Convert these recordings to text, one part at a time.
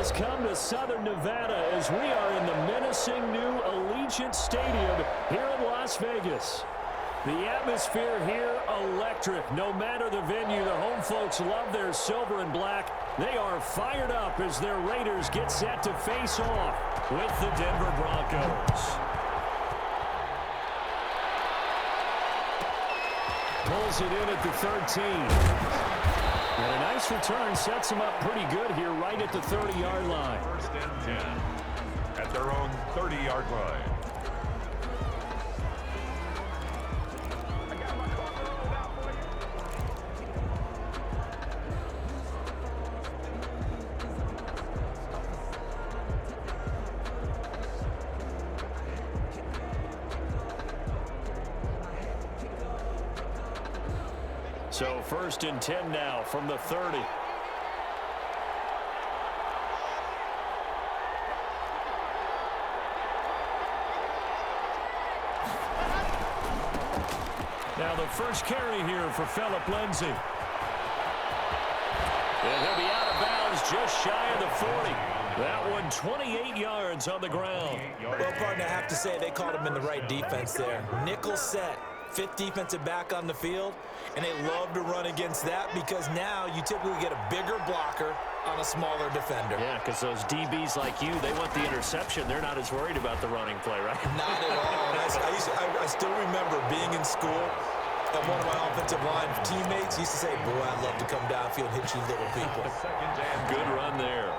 has come to Southern Nevada as we are in the menacing new Allegiant Stadium here in Las Vegas. The atmosphere here, electric. No matter the venue, the home folks love their silver and black. They are fired up as their Raiders get set to face off with the Denver Broncos. Pulls it in at the 13. And a nice return sets them up pretty good here right at the 30-yard line. First and 10 at their own 30-yard line. So first and 10 now from the 30. Now the first carry here for Phillip Lindsay. And he'll be out of bounds just shy of the 40. That one 28 yards on the ground. Well, partner, I have to say they called him in the right defense there. Nickel set. Fifth defensive back on the field, and they love to run against that because now you typically get a bigger blocker on a smaller defender. Yeah, because those DBs like you, they want the interception. They're not as worried about the running play, right? Not at all. I still remember being in school, and one of my offensive line teammates used to say, boy, I'd love to come downfield and hit you little people. Good run there.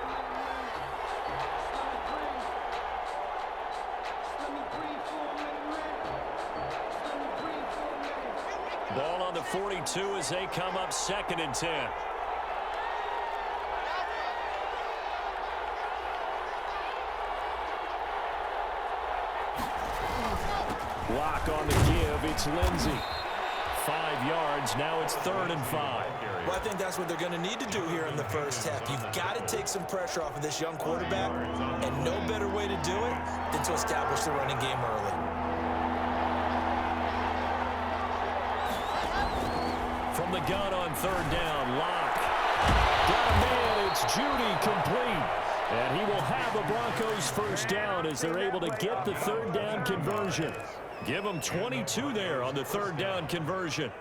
Ball on the 42 as they come up second and 10. Lock on the give. It's Lindsay. 5 yards. Now it's 3rd and 5. Well, I think that's what they're going to need to do here in the first half. You've got to take some pressure off of this young quarterback, and no better way to do it than to establish the running game early. From the gun on 3rd down, Lock. Got a man, it's Judy, complete. And he will have the Broncos first down as they're able to get the 3rd down conversion. Give them 22 there on the 3rd down conversion.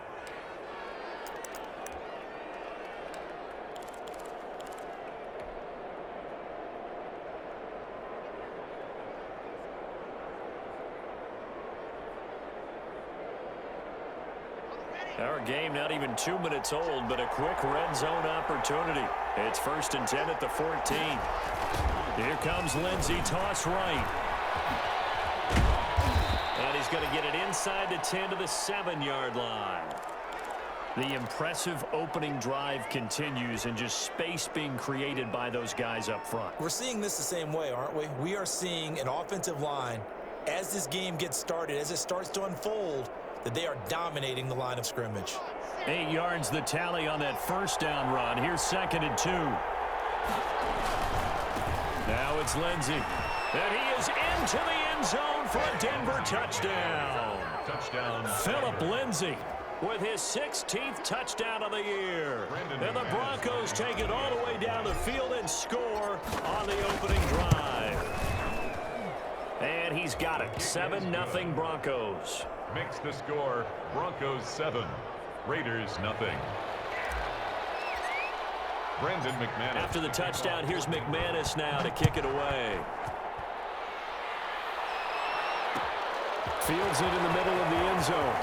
Our game not even 2 minutes old, but a quick red zone opportunity. It's 1st and 10 at the 14. Here comes Lindsay, toss right. And he's going to get it inside the 10 to the 7-yard line. The impressive opening drive continues and just space being created by those guys up front. We're seeing this the same way, aren't we? We are seeing an offensive line, as this game gets started, as it starts to unfold, that they are dominating the line of scrimmage. 8 yards the tally on that first down run. Here's 2nd and 2. Now it's Lindsay. And he is into the end zone for a Denver touchdown. Phillip Lindsay with his 16th touchdown of the year. And the Broncos take it all the way down the field and score on the opening drive. And he's got it. 7-0 Broncos. Makes the score Broncos 7, Raiders 0. Brandon McManus. After the touchdown, here's McManus now to kick it away. Fields it in the middle of the end zone.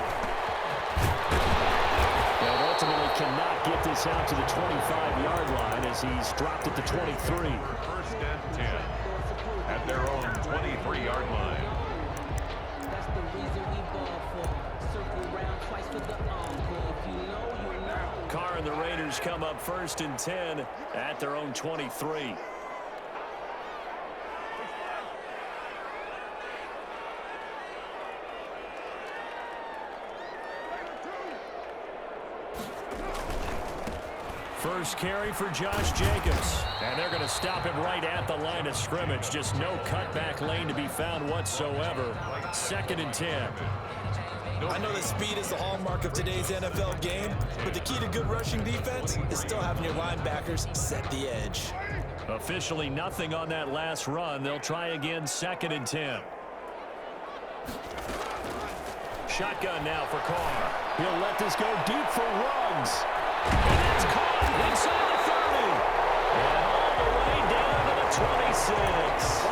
And ultimately cannot get this out to the 25-yard line as he's dropped at the 23. 1st and 10 at their own 23-yard line. That's the reason we ball for. Circle round twice for the encore. If you know, you know. Carr and the Raiders come up 1st and 10 at their own 23. First carry for Josh Jacobs. And they're going to stop him right at the line of scrimmage. Just no cutback lane to be found whatsoever. 2nd and 10. I know that speed is the hallmark of today's NFL game, but the key to good rushing defense is still having your linebackers set the edge. Officially nothing on that last run. They'll try again, 2nd and 10. Shotgun now for Carr. He'll let this go deep for Ruggs. And that's caught inside the 30. And all the way down to the 26.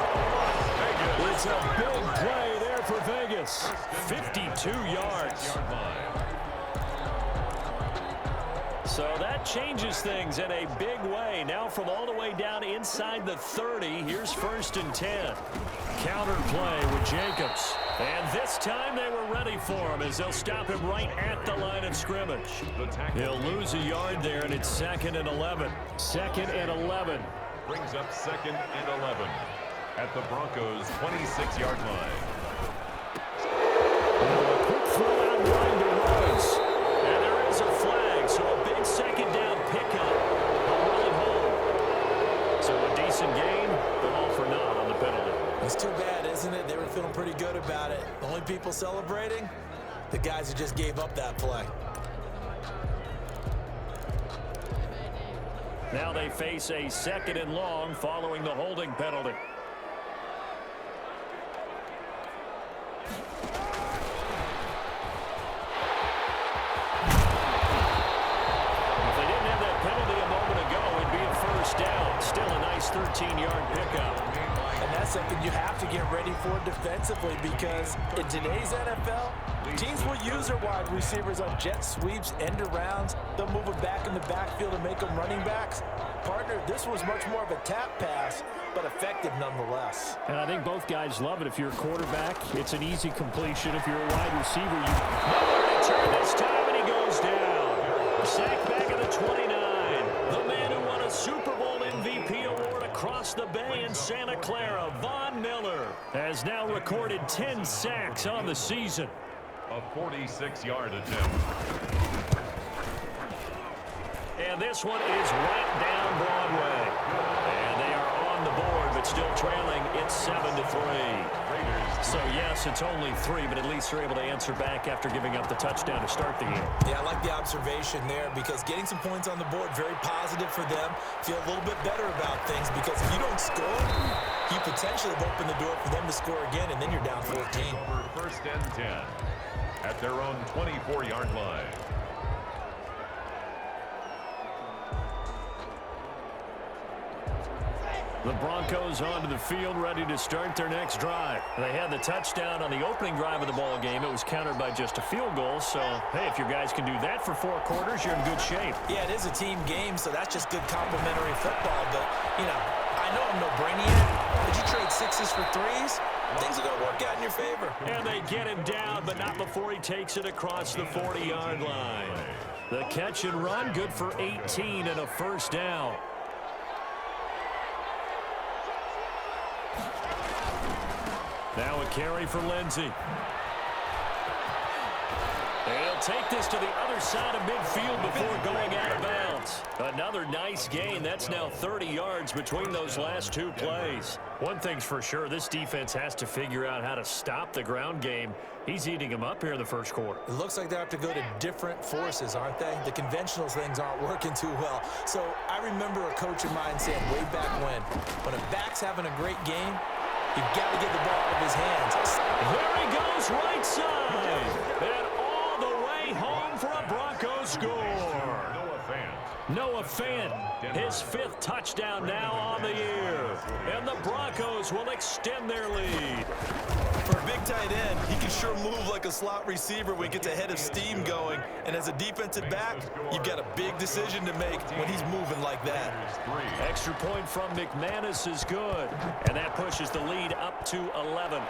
It's a big play there for Vegas. 52 yards. So that changes things in a big way. Now from all the way down inside the 30, here's 1st and 10. Counter play with Jacobs. And this time they were ready for him as they'll stop him right at the line of scrimmage. He'll lose a yard there, and it's 2nd and 11. 2nd and 11. Brings up 2nd and 11 at the Broncos' 26-yard line. A quick throw out line to Ruggs. And there is a flag, so a big 2nd down pickup. A running home. So a decent gain, but all for naught on the penalty. It's too bad, isn't it? They were feeling pretty good about it. The only people celebrating, the guys who just gave up that play. Now they face a 2nd and long following the holding penalty. If they didn't have that penalty a moment ago, it'd be a 1st down. Still a nice 13-yard pickup. And that's something you have to get ready for defensively, because in today's NFL, teams will use their wide receivers on jet sweeps, end arounds. They'll move them back in the backfield and make them running backs. Partner, this was much more of a tap pass, but effective nonetheless. And I think both guys love it. If you're a quarterback, it's an easy completion. If you're a wide receiver, you nowhere to turn this time, and he goes down. Sacked back at the 29. The man who won a Super Bowl MVP award across the bay in Santa Clara, Von Miller, has now recorded 10 sacks on the season. A 46-yard attempt. And this one is right down Broadway. And they are on the board, but still trailing. It's 7-3. So, yes, it's only 3, but at least they're able to answer back after giving up the touchdown to start the game. Yeah, I like the observation there, because getting some points on the board, very positive for them. Feel a little bit better about things, because if you don't score, you potentially have opened the door for them to score again, and then you're down 14. Over 1st and 10 at their own 24-yard line. The Broncos onto the field, ready to start their next drive. They had the touchdown on the opening drive of the ball game. It was countered by just a field goal. So, hey, if your guys can do that for 4 quarters, you're in good shape. Yeah, it is a team game, so that's just good complimentary football. But, you know, I know I'm no brainiac. Did you trade 6s for 3s? Things are going to work out in your favor. And they get him down, but not before he takes it across the 40-yard line. The catch and run, good for 18 and a 1st down. Now a carry for Lindsey. They'll take this to the other side of midfield before going out of bounds. Another nice gain. That's now 30 yards between those last 2 plays. One thing's for sure, this defense has to figure out how to stop the ground game. He's eating them up here in the 1st quarter. It looks like they have to go to different forces, aren't they? The conventional things aren't working too well. So I remember a coach of mine saying way back when a back's having a great game, you've got to get the ball out of his hands. There he goes, right side. And all the way home for a Broncos score. Noah Fant, his 5th touchdown now on the year. And the Broncos will extend their lead. For a big tight end, he can sure move like a slot receiver when he gets a head of steam going. And as a defensive back, you've got a big decision to make when he's moving like that. Extra point from McManus is good. And that pushes the lead up to 11.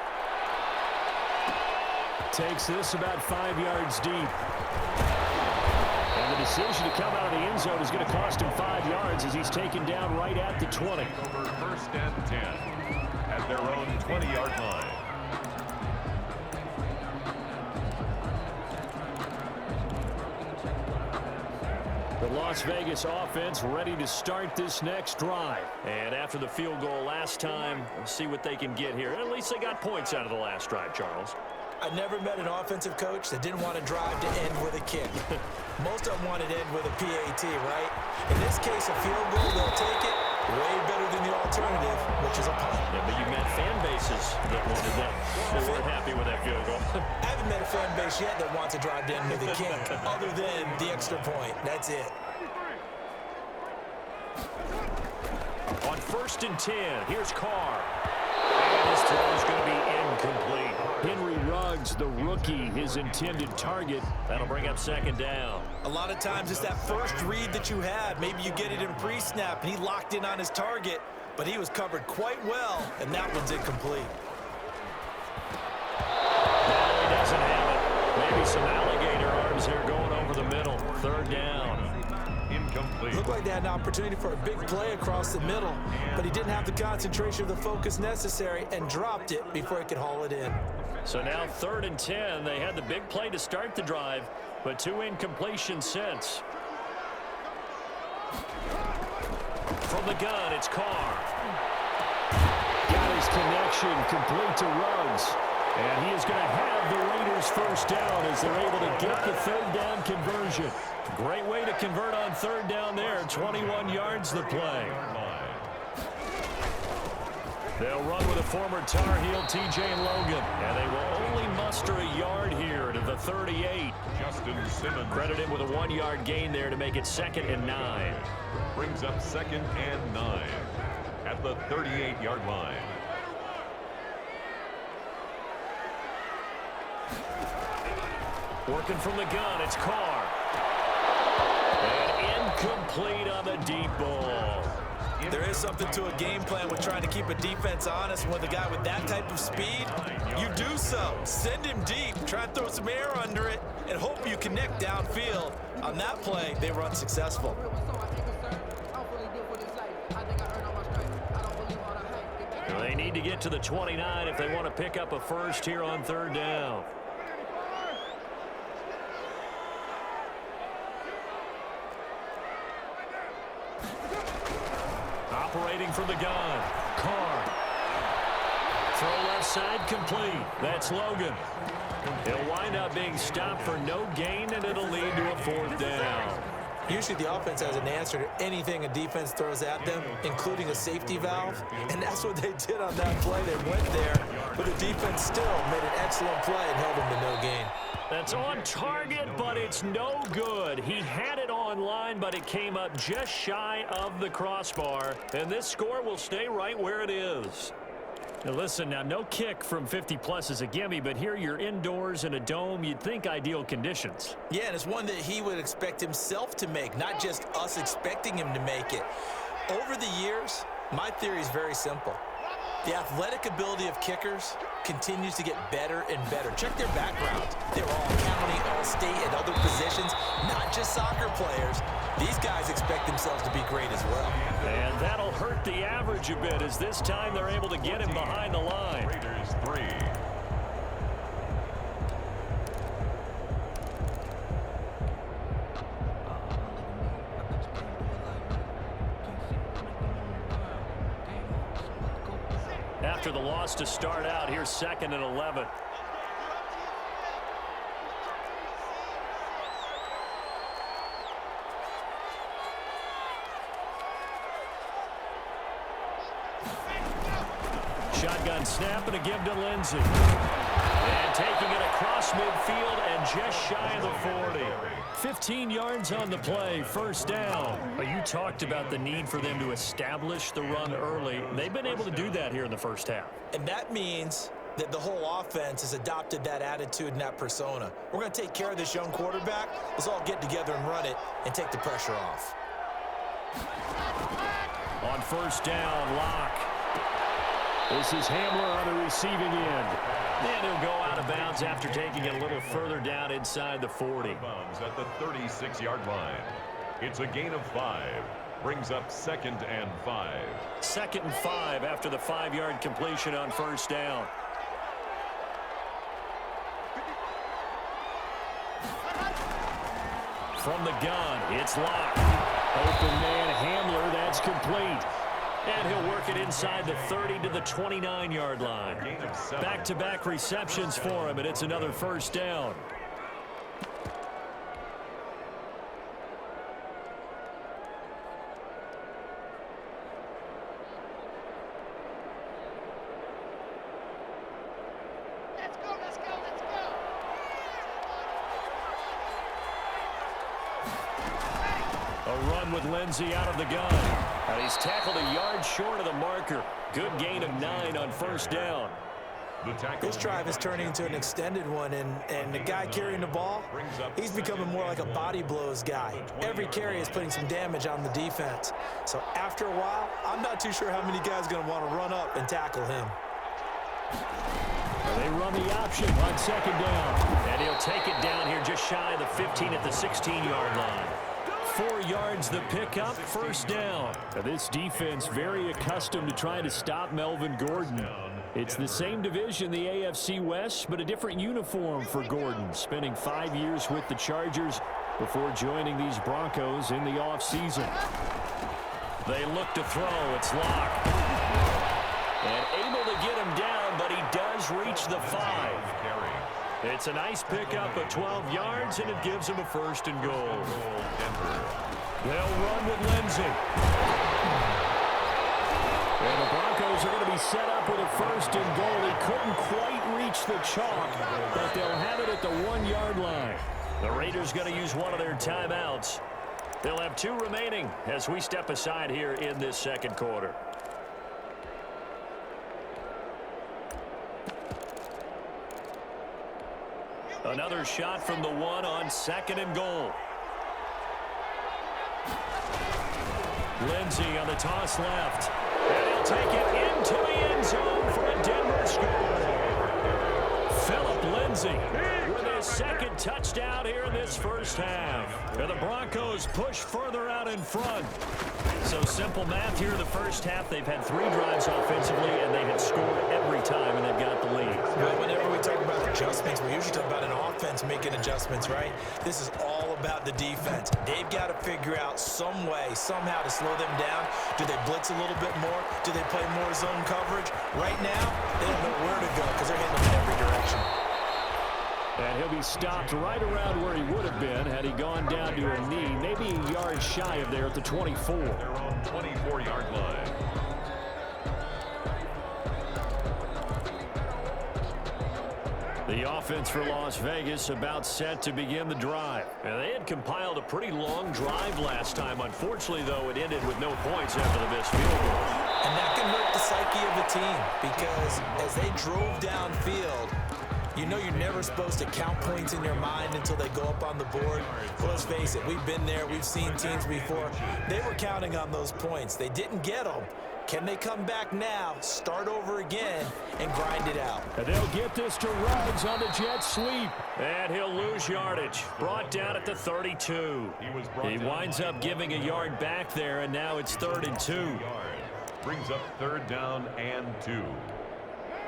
Takes this about 5 yards deep. And the decision to come out of the end zone is going to cost him 5 yards as he's taken down right at the 20. Over 1st and 10 at their own 20-yard line. The Las Vegas offense ready to start this next drive. And after the field goal last time, we'll see what they can get here. At least they got points out of the last drive, Charles. I never met an offensive coach that didn't want to drive to end with a kick. Most of them wanted to end with a PAT, right? In this case, a field goal, they'll take it. Way better than the alternative, which is a punt. Yeah, but you met fan bases that wanted that. They weren't happy with that field goal. I haven't met a fan base yet that wants to drive to end with a kick, other than the extra point. That's it. On 1st and 10, here's Carr. And his throw is going to be incomplete. Henry Ruggs, the rookie, his intended target. That'll bring up 2nd down. A lot of times it's that first read that you have. Maybe you get it in pre-snap, and he locked in on his target, but he was covered quite well, and that one's incomplete. No, he doesn't have it. Maybe some alligator arms here going over the middle. 3rd down. Incomplete. Looked like they had an opportunity for a big play across the middle, but he didn't have the concentration or the focus necessary and dropped it before he could haul it in. So now 3rd and 10. They had the big play to start the drive, but 2 incompletions since. From the gun, it's Carr. Got his connection complete to Ruggs. And he is going to have the Raiders 1st down as they're able to get the 3rd down conversion. Great way to convert on 3rd down there. 21 yards the play. They'll run with a former Tar Heel, T.J. Logan. And they will only muster a yard here to the 38. Justin Simmons. Credit him with a 1-yard gain there to make it 2nd and 9. Brings up 2nd and 9 at the 38-yard line. Working from the gun, it's Carr. And incomplete on the deep ball. There is something to a game plan with trying to keep a defense honest. With a guy with that type of speed, you do so. Send him deep, try and throw some air under it, and hope you connect downfield. On that play, they were unsuccessful. They need to get to the 29 if they want to pick up a first here on 3rd down. Operating from the gun, Carr. Throw left side complete. That's Logan. He'll wind up being stopped for no gain, and it'll lead to a 4th down. Usually the offense has an answer to anything a defense throws at them, including a safety valve, and that's what they did on that play. They went there, but the defense still made an excellent play and held them to no gain. That's on target, but it's no good. He had it on line, but it came up just shy of the crossbar, and this score will stay right where it is. Now listen, now no kick from 50-plus is a gimme, but here you're indoors in a dome. You'd think ideal conditions. Yeah, and it's one that he would expect himself to make, not just us expecting him to make it. Over the years, my theory is very simple. The athletic ability of kickers continues to get better and better. Check their backgrounds. They're all county, all state, at other positions, not just soccer players. These guys expect themselves to be great as well. And that'll hurt the average a bit as this time they're able to get him behind the line. Raiders 3. After the loss to start out, here's 2nd and 11. Shotgun snap and a give to Lindsey. And taking it across midfield and just shy of the 40. 15 yards on the play, 1st down. You talked about the need for them to establish the run early. They've been able to do that here in the 1st half. And that means that the whole offense has adopted that attitude and that persona. We're going to take care of this young quarterback. Let's all get together and run it and take the pressure off. On 1st down, Locke. This is Hamler on the receiving end. And he'll go out of bounds after taking it a little further down inside the 40. At the 36-yard line. It's a gain of 5. Brings up 2nd and 5. 2nd and 5 after the 5-yard completion on 1st down. From the gun, it's Locke. Open man Hamler, that's complete. And he'll work it inside the 30 to the 29-yard line. Back-to-back receptions for him, and it's another first down. A run with Lindsey out of the gun. And he's tackled a yard short of the marker. Good gain of 9 on first down. This drive is turning into an extended one, and the guy carrying the ball, he's becoming more like a body blows guy. Every carry is putting some damage on the defense. So after a while, I'm not too sure how many guys are going to want to run up and tackle him. They run the option on second down. And he'll take it down here just shy of the 15 at the 16-yard line. 4 yards the pickup, first down. Now this defense very accustomed to trying to stop Melvin Gordon. It's the same division, the AFC West, but a different uniform for Gordon, spending 5 years with the Chargers before joining these Broncos in the offseason. They look to throw. It's Locke. And able to get him down, but he does reach the 5. It's a nice pickup of 12 yards, and it gives him a first and goal. They'll run with Lindsey. And the Broncos are going to be set up with a first and goal. He couldn't quite reach the chalk, but they'll have it at the 1-yard line. The Raiders going to use one of their timeouts. They'll have 2 remaining as we step aside here in this second quarter. Another shot from the 1 on second and goal. Lindsey on the toss left. And he'll take it into the end zone for a Denver score. Philip Lindsey with his second touchdown here in this first half. And the Broncos push further out in front. So simple math here in the first half. They've had 3 drives offensively, and they have scored every time, and they've got the lead. Well, whenever we talk about adjustments, we usually talk about an offense making adjustments, right? This is all about the defense. They've got to figure out some way, somehow to slow them down. Do they blitz a little bit more? Do they play more zone coverage? Right now, they don't know where to go because they're hitting them in every direction. And he'll be stopped right around where he would have been had he gone down to a knee, maybe a yard shy of there at the 24. Their own 24-yard line. The offense for Las Vegas about set to begin the drive. And they had compiled a pretty long drive last time. Unfortunately, though, it ended with no points after the missed field goal. And that can hurt the psyche of a team because as they drove downfield, you know you're never supposed to count points in your mind until they go up on the board. Well, let's face it, we've been there. We've seen teams before. They were counting on those points. They didn't get them. Can they come back now, start over again, and grind it out? And they'll get this to Ruggs on the jet sweep. And he'll lose yardage. Brought down at the 32. He winds up giving a yard back there, and now it's 3rd and 2. Brings up 3rd down and 2.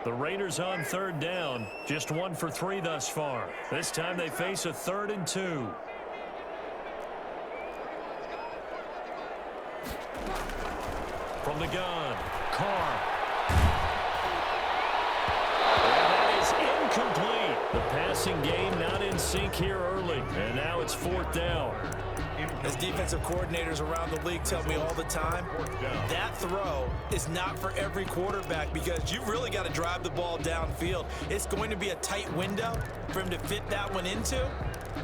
The Raiders on 3rd down, just 1 for 3 thus far. This time they face a 3rd and 2. From the gun, Carr. And that is incomplete. The passing game not in sync here early, and now it's 4th down. As defensive coordinators around the league tell me all the time, that throw is not for every quarterback because you've really got to drive the ball downfield. It's going to be a tight window for him to fit that one into.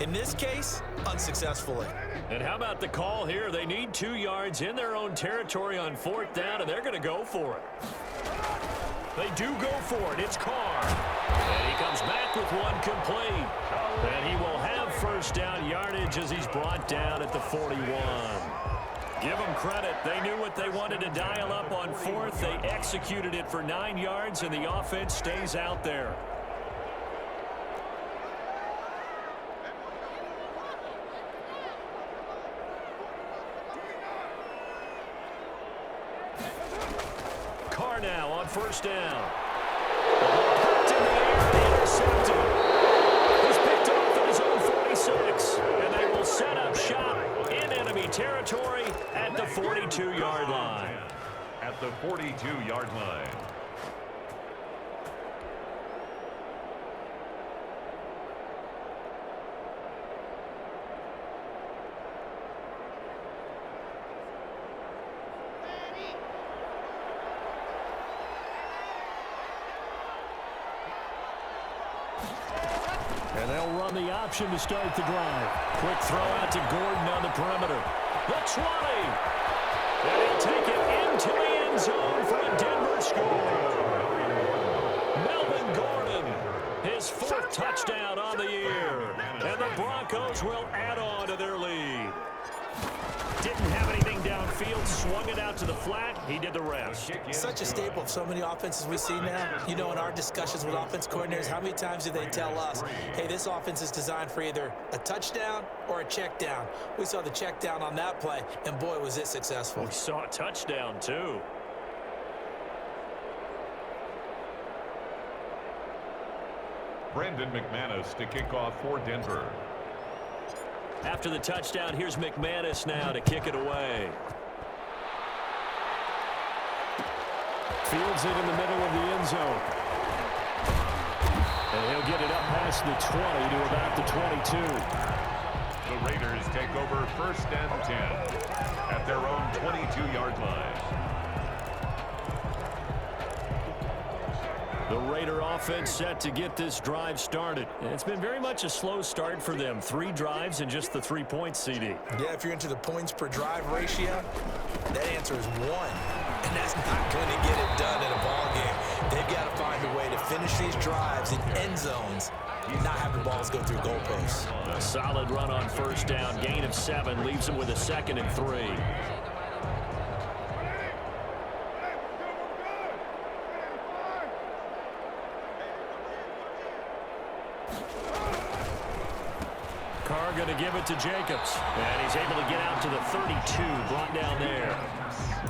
In this case, unsuccessfully. And how about the call here? They need 2 yards in their own territory on 4th down, and they're going to go for it. They do go for it. It's Carr. And he comes back with 1 complete. And he will have first down yardage as he's brought down at the 41. Give them credit. They knew what they wanted to dial up on 4th. They executed it for 9 yards, and the offense stays out there. Carr now on first down. Popped in the air and intercepted. He's picked off at his own 46. And they will set up shop in enemy territory at the 42-yard line. at the 42-yard line. And they'll run the option to start the drive. Quick throw out to Gordon on the perimeter. The 20. And he'll take it into the end zone for a Denver score. Melvin Gordon, his 4th touchdown on the year. And the Broncos will add on to their lead. Didn't have anything downfield, swung it out to the flat. He did the rest. Such a staple of so many offenses we see now. You know, in our discussions with offense coordinators, how many times do they tell us, hey, this offense is designed for either a touchdown or a check down. We saw the check down on that play, and boy, was it successful. We saw a touchdown, too. Brandon McManus to kick off for Denver. After the touchdown, here's McManus now to kick it away. Fields it in the middle of the end zone. And he'll get it up past the 20 to about the 22. The Raiders take over 1st and 10 at their own 22-yard line. The Raider offense set to get this drive started. And it's been very much a slow start for them. 3 drives and just the 3 points, CD. Yeah, if you're into the points per drive ratio, that answer is 1. And that's not going to get it done in a ball game. They've got to find a way to finish these drives in end zones, not have the balls go through goalposts. A solid run on 1st down. Gain of 7 leaves them with a 2nd and 3. Carr going to give it to Jacobs. And he's able to get out to the 32, brought down there.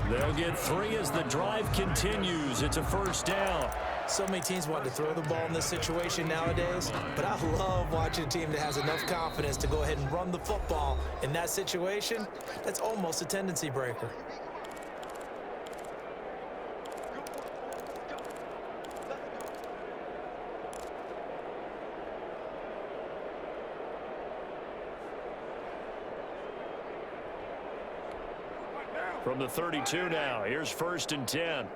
They'll get 3 as the drive continues. It's a 1st down. So many teams want to throw the ball in this situation nowadays, but I love watching a team that has enough confidence to go ahead and run the football. In that situation, that's almost a tendency breaker. From the 32 now, here's 1st and 10.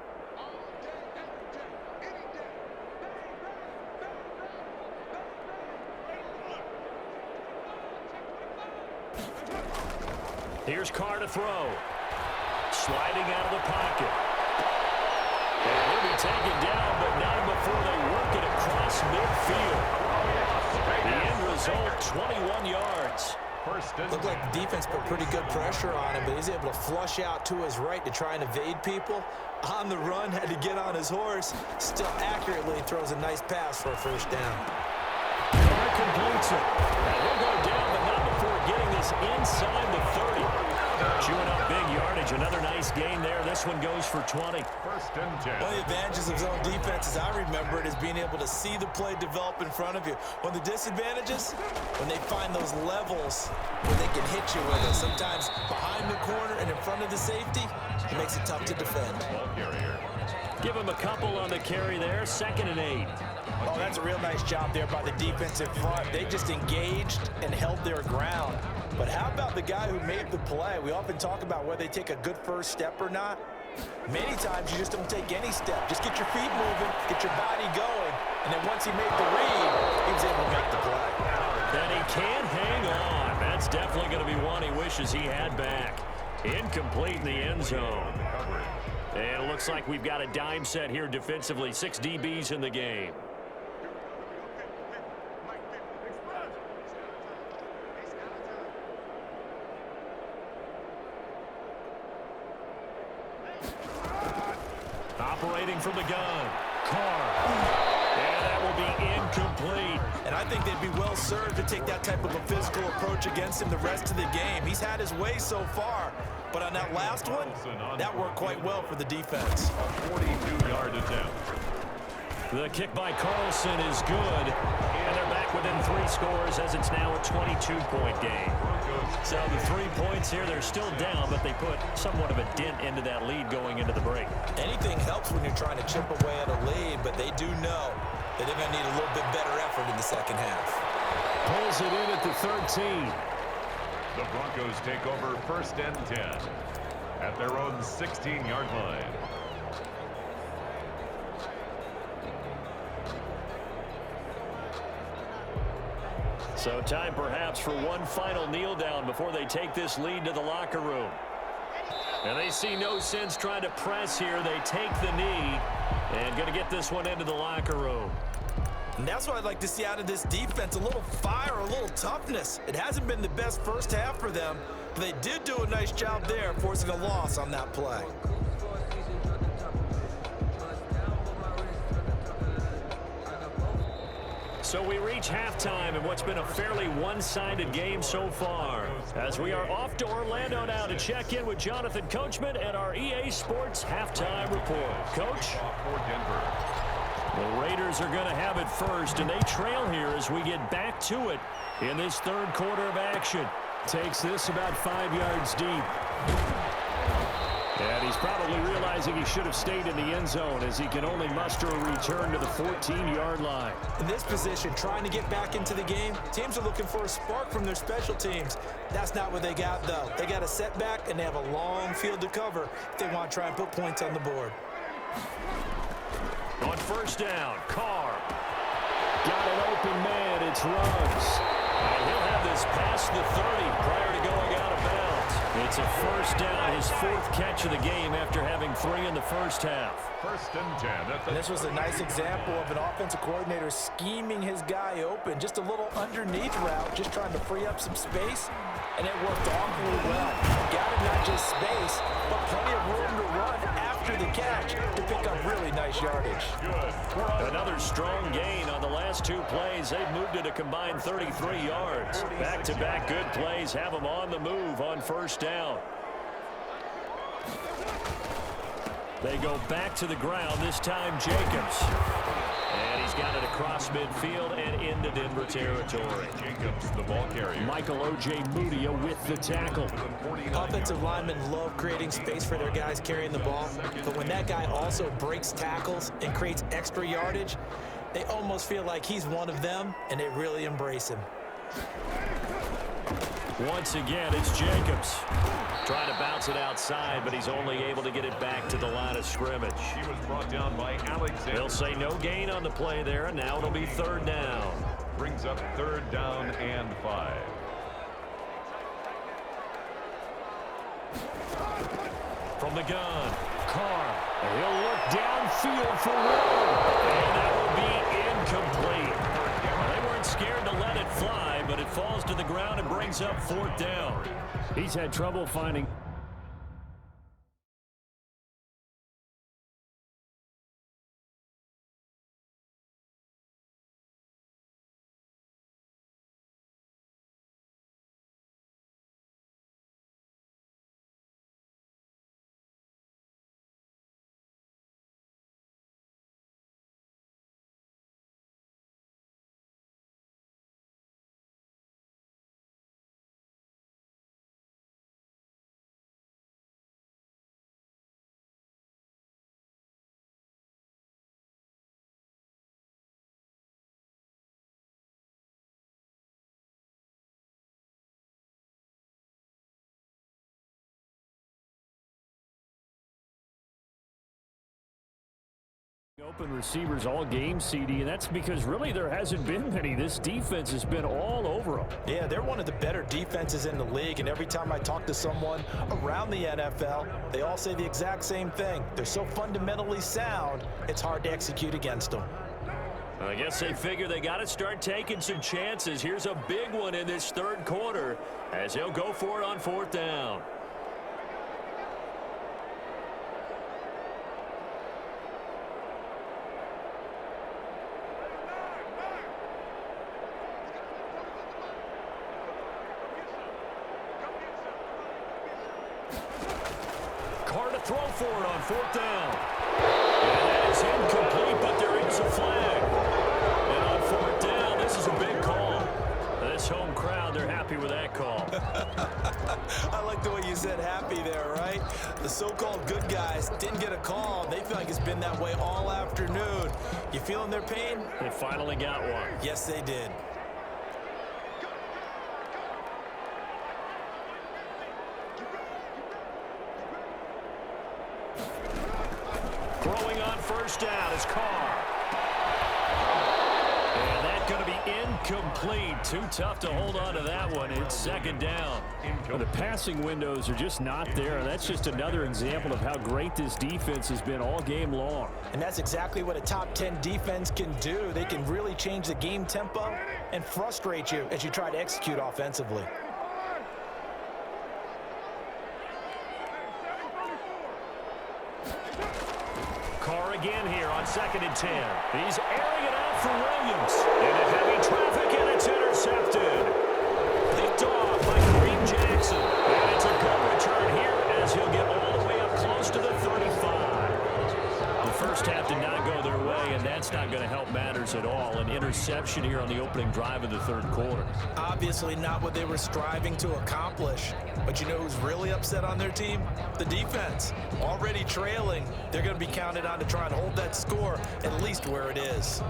Here's Carr to throw. Sliding out of the pocket. And he'll be taken down, but not before they work it across midfield. The end result, 21 yards. Looked like the defense put pretty good pressure on him, but he's able to flush out to his right to try and evade people. On the run, had to get on his horse. Still accurately throws a nice pass for a 1st down. Carr completes it. And he'll go down, but not before getting this inside the 30. Chewing up big yardage. Another nice gain there. This one goes for 20. 1st and 10. One of the advantages of zone defense, as I remember it, is being able to see the play develop in front of you. One of the disadvantages, when they find those levels where they can hit you with it, sometimes behind the corner and in front of the safety, it makes it tough to defend. Give him a couple on the carry there. 2nd and 8. Oh, that's a real nice job there by the defensive front. They just engaged and held their ground. But how about the guy who made the play? We often talk about whether they take a good 1st step or not. Many times you just don't take any step. Just get your feet moving, get your body going, and then once he made the read, he was able to make the play. And he can't hang on. That's definitely going to be one he wishes he had back. Incomplete in the end zone. And it looks like we've got a dime set here defensively. 6 DBs in the game. Operating from the gun. Carr. And that will be incomplete. And I think they'd be well served to take that type of a physical approach against him the rest of the game. He's had his way so far, but on that last one, that worked quite well for the defense. 42-yard attempt. The kick by Carlson is good. And they're back within 3 scores as it's now a 22-point game. Broncos So the 3 points here, they're still down, but they put somewhat of a dent into that lead going into the break. Anything helps when you're trying to chip away at a lead, but they do know that they're going to need a little bit better effort in the second half. Pulls it in at the 13. The Broncos take over 1st and 10 at their own 16-yard line. So time perhaps for one final kneel down before they take this lead to the locker room. And they see no sense trying to press here. They take the knee and going to get this one into the locker room. And that's what I'd like to see out of this defense, a little fire, a little toughness. It hasn't been the best first half for them, but they did do a nice job there, forcing a loss on that play. So we reach halftime in what's been a fairly one-sided game so far, as we are off to Orlando now to check in with Jonathan Coachman at our EA Sports Halftime Report. Coach? For Denver. The Raiders are going to have it first, and they trail here as we get back to it in this third quarter of action. Takes this about 5 yards deep. And he's probably realizing he should have stayed in the end zone as he can only muster a return to the 14-yard line. In this position, trying to get back into the game, teams are looking for a spark from their special teams. That's not what they got, though. They got a setback, and they have a long field to cover if they want to try and put points on the board. On first down, Carr. Got an open man, it's Ruggs. And he'll have this past the 30 prior to going out of bounds. It's a first down, his 4th catch of the game after having 3 in the first half. 1st and 10. And this was a nice example of an offensive coordinator scheming his guy open. Just a little underneath route, just trying to free up some space, and it worked awfully well. Got him not just space, but plenty of room to run after the catch to pick up really nice yardage. Another strong gain on the last 2 plays. They've moved it a combined 33 yards. Back-to-back good plays have them on the move on first down. They go back to the ground, this time Jacobs. And he's got it across midfield and into Denver territory. Jacobs, the ball carrier. Michael O.J. Mudia with the tackle. Offensive linemen love creating space for their guys carrying the ball, but when that guy also breaks tackles and creates extra yardage, they almost feel like he's one of them, and they really embrace him. Once again, it's Jacobs. Trying to bounce it outside, but he's only able to get it back to the line of scrimmage. He was brought down by Alexander. They'll say no gain on the play there, and now it'll be 3rd down. Brings up 3rd down and 5. From the gun, Carr. He'll look downfield for room, and that will be incomplete. They weren't scared to let it fly, but it falls to the ground and brings up 4th down. He's had trouble finding. Open receivers all game, CD, and that's because really there hasn't been many. This defense has been all over them. Yeah, they're one of the better defenses in the league, and every time I talk to someone around the NFL, they all say the exact same thing. They're so fundamentally sound, it's hard to execute against them. I guess they figure they got to start taking some chances. Here's a big one in this 3rd quarter as they'll go for it on 4th down. Throw for it on 4th down. And that is incomplete, but there is a flag. And on 4th down, this is a big call. this home crowd, they're happy with that call. I like the way you said happy there, right? The so-called good guys didn't get a call. They feel like it's been that way all afternoon. You feeling their pain? They finally got one. Yes, they did. Throwing on first down is Carr. And that's going to be incomplete. Too tough to hold on to that one. It's second down. Well, the passing windows are just not there. And that's just another example of how great this defense has been all game long. And that's exactly what a top 10 defense can do. They can really change the game tempo and frustrate you as you try to execute offensively. Carr again here on 2nd and 10. He's airing it out for Williams. Into heavy traffic, and it's intercepted. Picked off by Kareem Jackson. And it's a good return here as he'll get all the way up close to the 35. The first half did not go their way, and that's not going to help matters at all. An interception here on the opening drive of the third quarter. Obviously not what they were striving to accomplish. But you know who's really upset on their team? The defense. Already trailing. They're going to be counted on to try and hold that score at least where it is.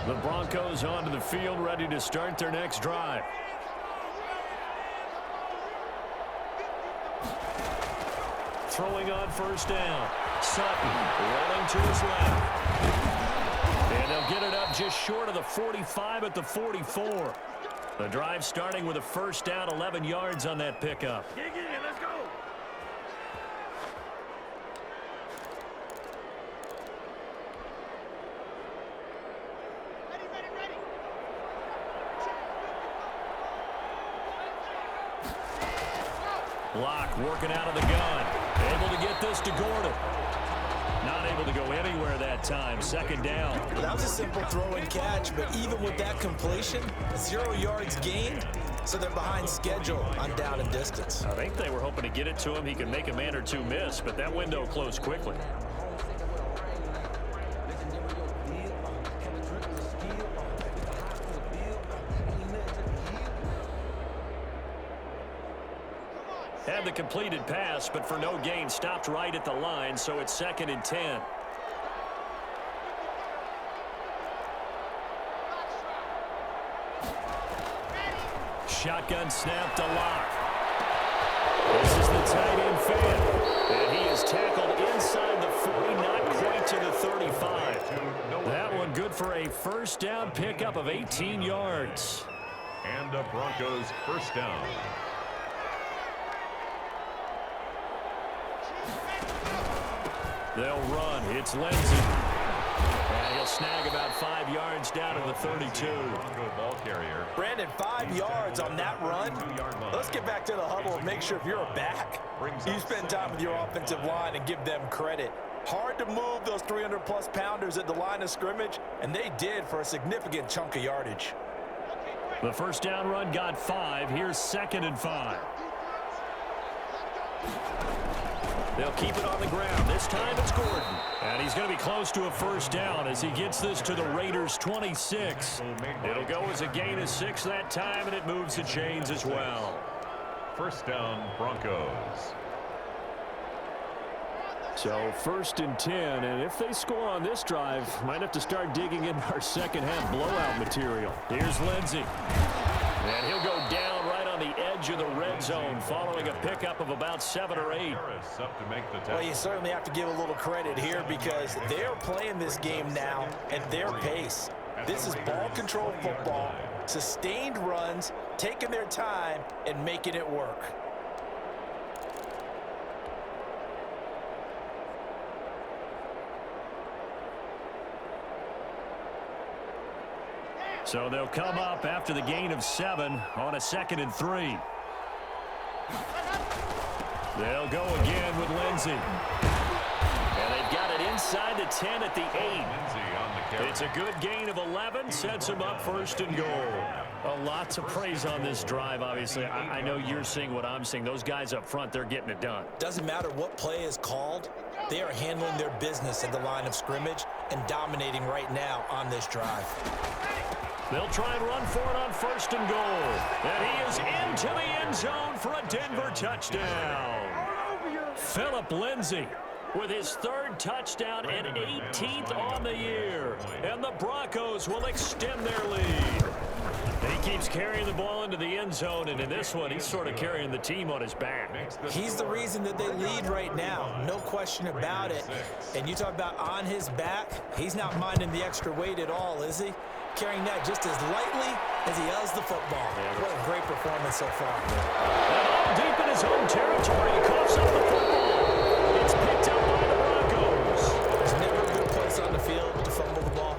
The Broncos onto the field, ready to start their next drive. Throwing on first down. Sutton rolling to his left. And they'll get it up just short of the 45 at the 44. The drive starting with a first down, 11 yards on that pickup. Let's go. Locke working out of the gun. Able to get this to Gordon. Not able to go anywhere that time. Second down. Well, that was a simple throw and catch, but even with that completion, 0 yards gained, so they're behind schedule on down and distance. I think they were hoping to get it to him. He could make a man or two miss, but that window closed quickly. Had the completed pass, but for no gain, stopped right at the line, so it's 2nd and 10. Shotgun snap to Locke. This is the tight end fan, and he is tackled inside the 40, not quite to the 35. That one good for a first down pickup of 18 yards. And the Broncos first down. They'll run. It's Lindsey. And he'll snag about 5 yards down to the 32. Bronco ball carrier. Brandon, 5 yards on that run. Let's get back to the huddle and make sure if you're a back, you spend time with your offensive line and give them credit. Hard to move those 300-plus pounders at the line of scrimmage, and they did for a significant chunk of yardage. The first down run got 5. Here's 2nd and 5. They'll keep it on the ground. This time it's Gordon. And he's going to be close to a first down as he gets this to the Raiders' 26. It'll go as a gain of 6 that time, and it moves the chains as well. First down, Broncos. So 1st and 10, and if they score on this drive, might have to start digging into our second half blowout material. Here's Lindsey. And he'll go down right on the edge of the red zone following a pickup of about 7 or 8. Well, you certainly have to give a little credit here because they're playing this game now at their pace. This is ball control football, sustained runs, taking their time, and making it work. So they'll come up after the gain of 7 on a 2nd and 3. They'll go again with Lindsey. And they've got it inside inside the 10 at the 8. Lindsay on the carry. It's a good gain of 11, sets him up first and goal. Lots of praise on this drive, obviously. I know you're seeing what I'm seeing. Those guys up front, they're getting it done. Doesn't matter what play is called. They are handling their business at the line of scrimmage and dominating right now on this drive. They'll try and run for it on first and goal. And he is into the end zone for a Denver touchdown. Philip Lindsay with his 3rd touchdown and 18th on the year. And the Broncos will extend their lead. He keeps carrying the ball into the end zone, and in this one, he's sort of carrying the team on his back. He's the reason that they lead right now, no question about it. And you talk about on his back, he's not minding the extra weight at all, is he? Carrying that just as lightly as he does the football. What a great performance so far. And deep in his own territory, he coughs up the football. It's picked up by the Broncos. There's never a good place on the field to fumble the ball.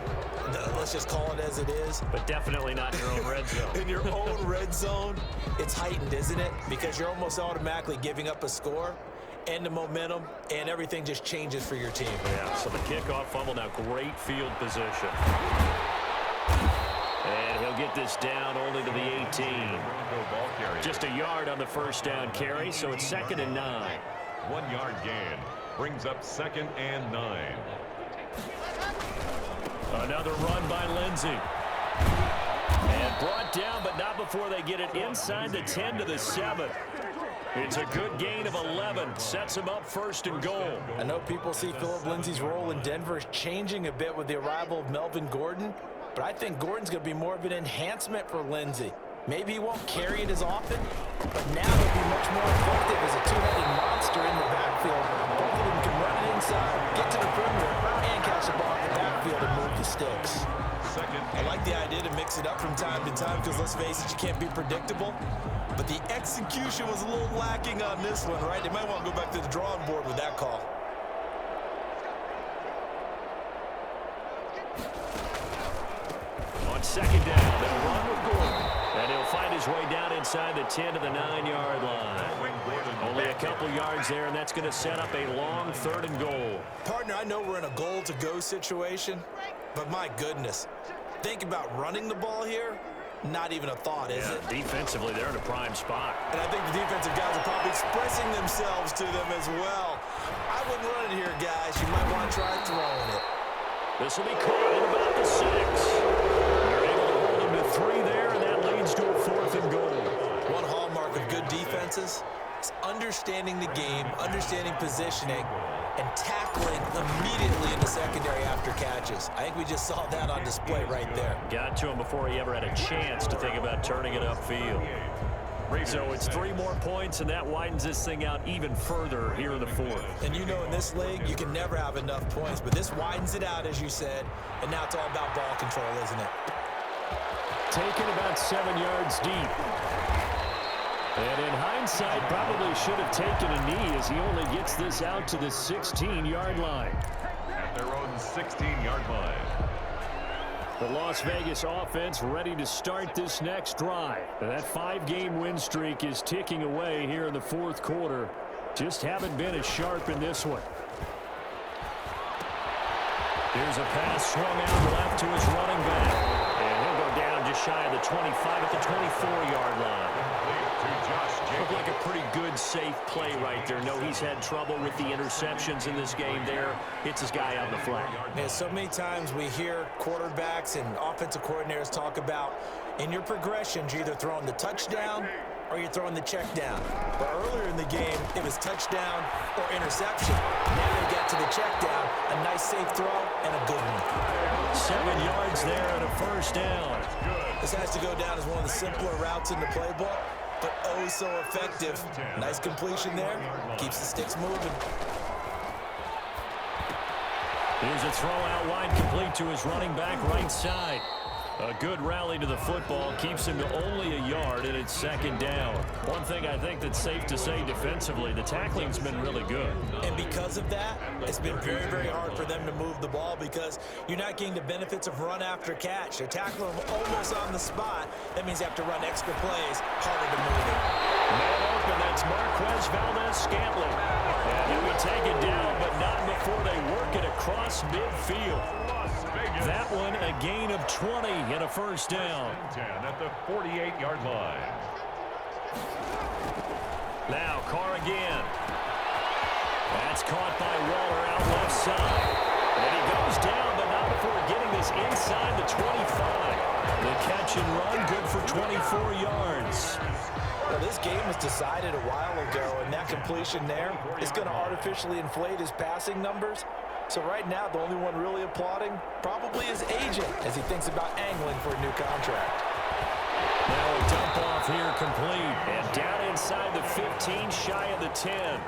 Let's just call it as it is. But definitely not in your own red zone. In your own red zone, it's heightened, isn't it? Because you're almost automatically giving up a score and the momentum, and everything just changes for your team. Yeah, so the kickoff fumble, now great field position. And he'll get this down only to the 18. Just a yard on the first down carry, so it's 2nd and 9. 1 yard gain brings up 2nd and 9. Another run by Lindsay. And brought down, but not before they get it inside the 10 to the 7. It's a good gain of 11. Sets him up first and goal. I know people see Philip Lindsay's role in Denver changing a bit with the arrival of Melvin Gordon, but I think Gordon's going to be more of an enhancement for Lindsay. Maybe he won't carry it as often, but now he'll be much more effective as a two-headed monster in the backfield. Both of them can run it inside, get to the perimeter, and catch the ball in the backfield and move the sticks. I like the idea to mix it up from time to time because, let's face it, you can't be predictable. But the execution was a little lacking on this one, right? They might want to go back to the drawing board with that call. On 2nd down, they'll run with Gordon. And he'll find his way down inside the 10 to the 9-yard line. Only a couple yards there, and that's going to set up a long 3rd and goal. Partner, I know we're in a goal-to-go situation, but my goodness, think about running the ball here. Not even a thought, is it? Defensively, they're in a prime spot. And I think the defensive guys are probably expressing themselves to them as well. I wouldn't run it here, guys. You might want to try throwing it. This will be caught at about the 6. They're able to hold him to 3 there, and that leads to a 4th and goal. One hallmark of good defenses is understanding the game, understanding positioning, and tackling immediately in the secondary after catches. I think we just saw that on display right there. Got to him before he ever had a chance to think about turning it upfield. So it's 3 more points, and that widens this thing out even further here in the 4th. And you know in this league, you can never have enough points, but this widens it out, as you said, and now it's all about ball control, isn't it? Taken about 7 yards deep. And in hindsight, probably should have taken a knee as he only gets this out to the 16-yard line. At their own 16-yard line. The Las Vegas offense ready to start this next drive. And that 5-game win streak is ticking away here in the 4th quarter. Just haven't been as sharp in this one. Here's a pass swung out left to his running back. And he'll go down just shy of the 25 at the 24-yard line. Looked like a pretty good, safe play right there. No, he's had trouble with the interceptions in this game there. Hits his guy on the flat. Yeah, so many times we hear quarterbacks and offensive coordinators talk about in your progressions, you're either throwing the touchdown or you're throwing the check down. But earlier in the game, it was touchdown or interception. Now they get to the check down, a nice safe throw and a good one. 7 yards there and a first down. This has to go down as one of the simpler routes in the playbook, but oh so effective. Nice completion there. Keeps the sticks moving. Here's a throw out wide, complete to his running back right side. A good rally to the football, keeps him to only a yard, and it's 2nd down. One thing I think that's safe to say defensively, the tackling's been really good. And because of that, it's been very, very hard for them to move the ball because you're not getting the benefits of run after catch. They're tackling them almost on the spot. That means you have to run extra plays, harder to move it. Man open, that's Marquez Valdez-Scantling. And he'll be taken down, but not before they work it across midfield. That one a gain of 20 and a first down. 10 at the 48-yard line. Now Carr again. That's caught by Waller out left side. And he goes down, but not before getting this inside the 25. The catch and run, good for 24 yards. Well, this game was decided a while ago, and that completion there is going to artificially inflate his passing numbers. So right now, the only one really applauding probably his agent as he thinks about angling for a new contract. Now a dump off here complete. And down inside the 15, shy of the 10.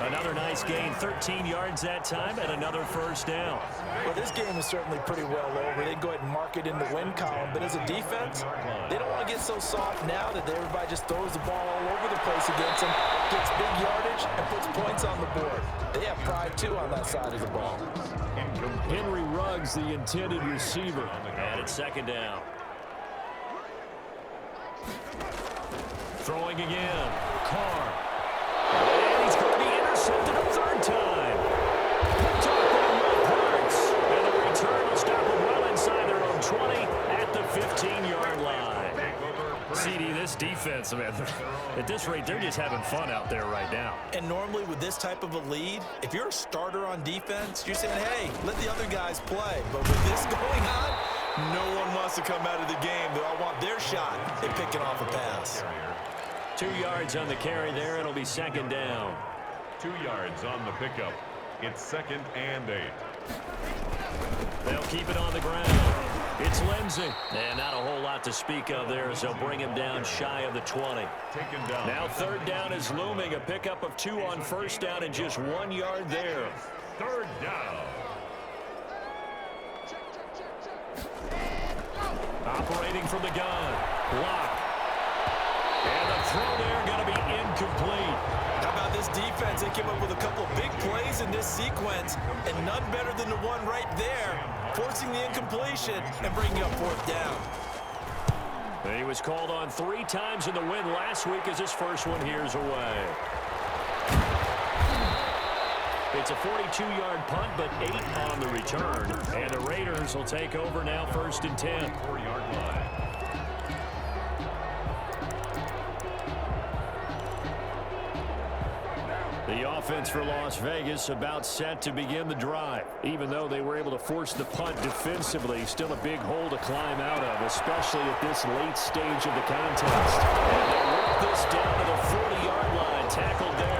Another nice gain, 13 yards that time, and another first down. Well, this game is certainly pretty well over. They go ahead and mark it in the win column. But as a defense, they don't want to get so soft now that everybody just throws the ball all over the place against them, gets big yardage, and puts points on the board. They have pride, too, on that side of the ball. Henry Ruggs, the intended receiver. And it's second down. Throwing again. Carr. And he's going to be intercepted a third time. Picked off by Will Parks. And the return will stop them well inside their own 20 at the 15-yard line. CD, this defense, man, at this rate, they're just having fun out there right now. And normally with this type of a lead, if you're a starter on defense, you're saying, hey, let the other guys play. But with this going on, no one wants to come out of the game. They all want their shot at picking off a pass. 2 yards on the carry there. It'll be second down. 2 yards on the pickup. It's 2nd and 8. They'll keep it on the ground. It's Lindsey. And not a whole lot to speak of there as they'll bring him down shy of the 20. Taken down. Now third down is looming. A pickup of 2 on first down and just 1 yard there. 3rd down. Operating from the gun. Block. And the throw there going to be incomplete. How about this defense? They came up with a couple big plays in this sequence, and none better than the one right there, forcing the incompletion and bringing up 4th down. He was called on 3 times in the win last week as his first one here's away. It's a 42-yard punt, but 8 on the return. And the Raiders will take over now 1st and 10. 4-yard line. The offense for Las Vegas about set to begin the drive. Even though they were able to force the punt defensively, still a big hole to climb out of, especially at this late stage of the contest. And they work this down to the 40-yard line. Tackled there.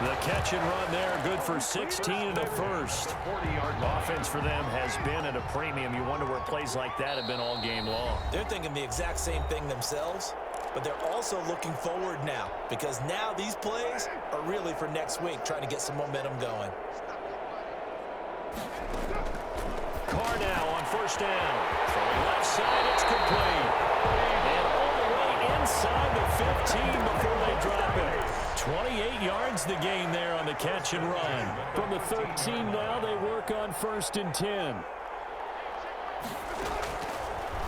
The catch and run there, good for 16 and a first. 40-yard line. Offense for them has been at a premium. You wonder where plays like that have been all game long. They're thinking the exact same thing themselves, but they're also looking forward now, because now these plays are really for next week, trying to get some momentum going. Carr now on first down. Throwing left side, it's complete. And all the way inside the 15 before they drop it. 28 yards the gain there on the catch and run. From the 13 now, they work on 1st and 10.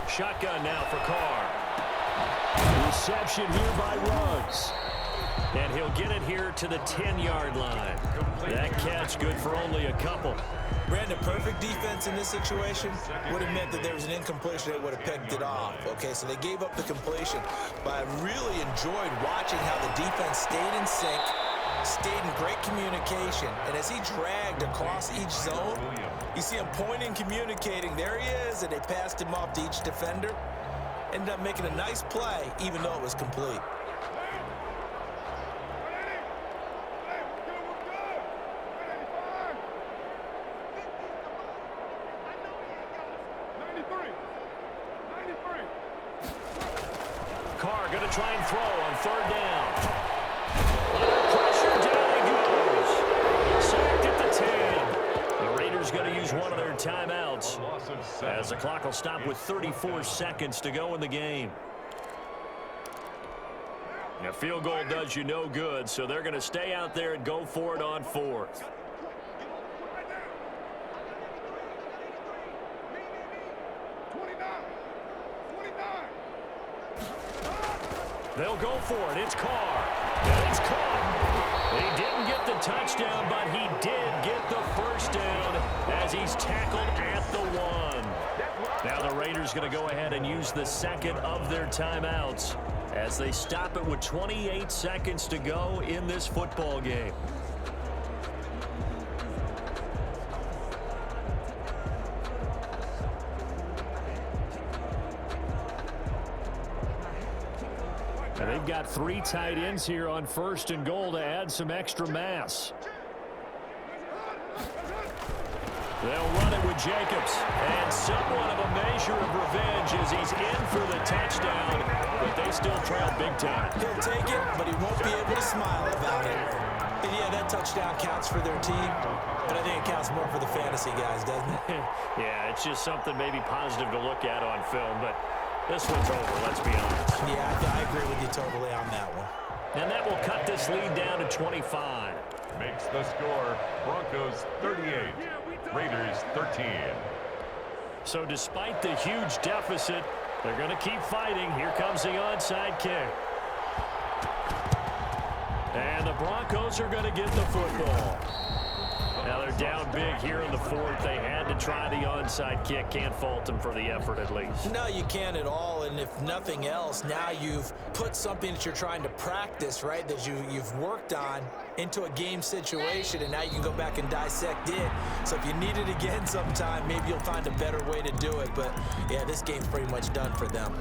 Shotgun now for Carr. Reception here by Ruggs. And he'll get it here to the 10-yard line. That catch good for only a couple. Brandon, perfect defense in this situation would have meant that there was an incompletion. They would have picked it off. Okay, so they gave up the completion. But I really enjoyed watching how the defense stayed in sync, stayed in great communication. And as he dragged across each zone, you see him pointing, communicating. There he is, and they passed him off to each defender. Ended up making a nice play, even though it was complete. Carr going to try and throw on 3rd down. Under pressure, down he goes. Sacked at the 10. The Raiders going to use one of their timeouts as the clock will stop with 34 seconds to go in the game. A field goal does you no good, so they're going to stay out there and go for it on 4th. They'll go for it. It's Carr. And it's caught. He didn't get the touchdown, but he did get the first down as he's tackled at the 1. Now the Raiders going to go ahead and use the second of their timeouts as they stop it with 28 seconds to go in this football game. And they've got 3 tight ends here on 1st and goal to add some extra mass. They'll run it with Jacobs. And somewhat of a measure of revenge as he's in for the touchdown. But they still trail big time. He'll take it, but he won't be able to smile about it. And yeah, that touchdown counts for their team. But I think it counts more for the fantasy guys, doesn't it? Yeah, it's just something maybe positive to look at on film. But this one's over, let's be honest. Yeah, I agree with you totally on that one. And that will cut this lead down to 25. Makes the score Broncos 38, Raiders 13. So despite the huge deficit, they're going to keep fighting. Here comes the onside kick. And the Broncos are going to get the football. Now they're down big here in the 4th. They had to try the onside kick. Can't fault them for the effort at least. No, you can't at all. And if nothing else, now you've put something that you're trying to practice, right, that you've worked on into a game situation, and now you can go back and dissect it. So if you need it again sometime, maybe you'll find a better way to do it. But, yeah, this game's pretty much done for them.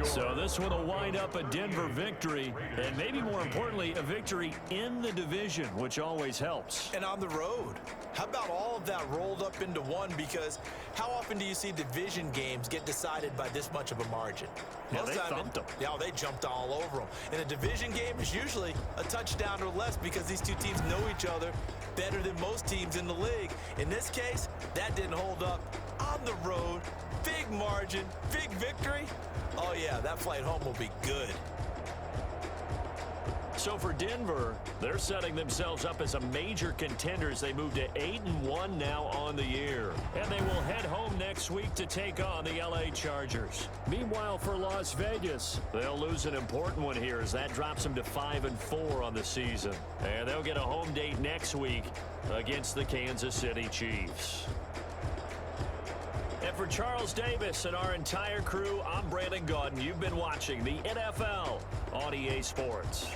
So this one will wind up a Denver victory, and maybe more importantly, a victory in the division, which always helps. And on the road. How about all of that rolled up into one? Because how often do you see division games get decided by this much of a margin? Yeah, they thumped them. Yeah, they jumped all over them. And a division game is usually a touchdown or less because these two teams know each other better than most teams in the league. In this case, that didn't hold up. On the road, big margin, big victory. Oh, yeah, that flight home will be good. So for Denver, they're setting themselves up as a major contender as they move to 8-1 now on the year. And they will head home next week to take on the LA Chargers. Meanwhile, for Las Vegas, they'll lose an important one here as that drops them to 5-4 on the season. And they'll get a home date next week against the Kansas City Chiefs. And for Charles Davis and our entire crew, I'm Brandon Gaudin. You've been watching the NFL on EA Sports.